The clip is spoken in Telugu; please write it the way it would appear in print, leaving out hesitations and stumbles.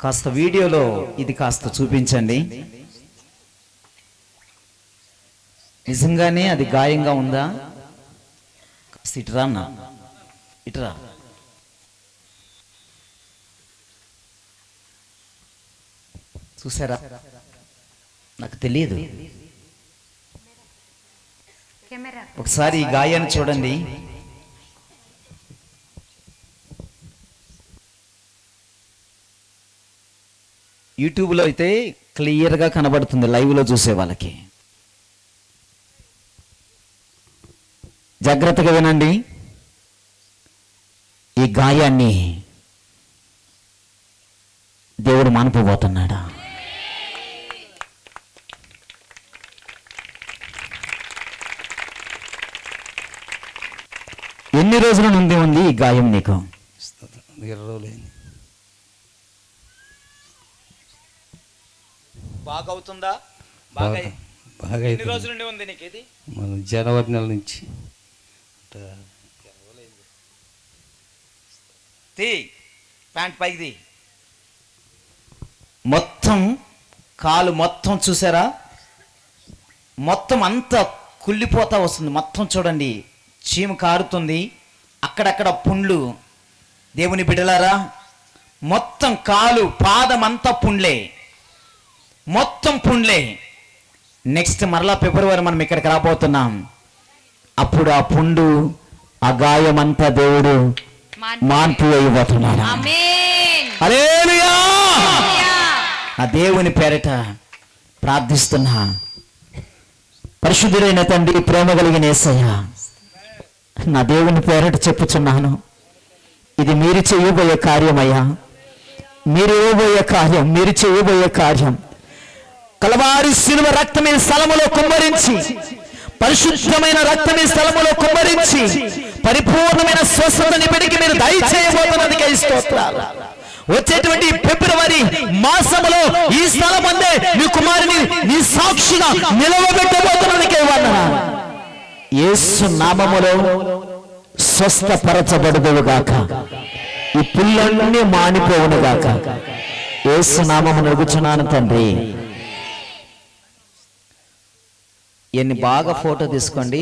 కాస్త వీడియోలో ఇది కాస్త చూపించండి. నిజంగానే అది గాయంగా ఉందా? ఇటురా అన్న, ఇటురా. చూసారా? నాకు తెలియదు. ఒకసారి ఈ గాయాన్ని చూడండి. యూట్యూబ్లో అయితే క్లియర్గా కనబడుతుంది, లైవ్లో చూసే వాళ్ళకి. జాగ్రత్తగా వినండి. ఈ గాయాన్ని దేవుడు మానిపోబోతున్నాడా? ఎన్ని రోజుల నుండి ఉంది ఈ గాయం నీకు? 20 రోజులైంది. బాగా అవుతుందా? బాగా ఎన్ని రోజుల నుండి ఉంది నీకు ఇది? మన జనవరి నెల నుంచి. ప్యాంట్ పైకి మొత్తం కాలు మొత్తం చూసారా? మొత్తం అంతా కుళ్ళిపోతా వస్తుంది. మొత్తం చూడండి, చీమ కారుతుంది, అక్కడక్కడ పుండ్లు. దేవుని బిడ్డలారా, మొత్తం కాలు పాదం అంతా పుండ్లే, మొత్తం పుండ్లే. నెక్స్ట్ మరలా ఫిబ్రవరి మనం ఇక్కడికి రాబోతున్నాం. అప్పుడు ఆ పుండు, ఆ గాయమంతా దేవుడు మాన్పు అయిపోతున్నాడు. హల్లెలూయా! ఆ దేవుని పేరిట ప్రార్థిస్తున్నా. పరిశుద్ధుడైన తండ్రి, ప్రేమ కలిగిన యేసయ్య, నా దేవుని పేరిట చెప్పుచున్నాను, ఇది మీరు చేయబోయే కార్యమయ్యా. మీరు ఇవ్వబోయే కార్యం, మీరు చేయబోయే కార్యం. కలవారి శిలువ రక్తమైన స్థలములో కుమ్మరించి, పరిశుద్ధమైన రక్తమైన స్థలములో కుమ్మరించి, పరిపూర్ణమైన స్వస్థతని పెడికి మీరు దయచేయబోతున్నందుకే స్తోత్రాలు. వచ్చేటువంటి ఫిబ్రవరి మాసములో ఈ స్థలం అందే నీ కుమారుని నీ సాక్షిగా నిలవబెట్టబోతున్నందుకే వందనాలు. యేసు నామములో స్వస్థపరచబడుదువుగాక. ఈ పుల్లన్నీ మానిపోవునుగాక. యేసు నామమున అడుగుచున్నాను తండ్రి. ఎన్ని బాగా ఫోటో తీసుకోండి.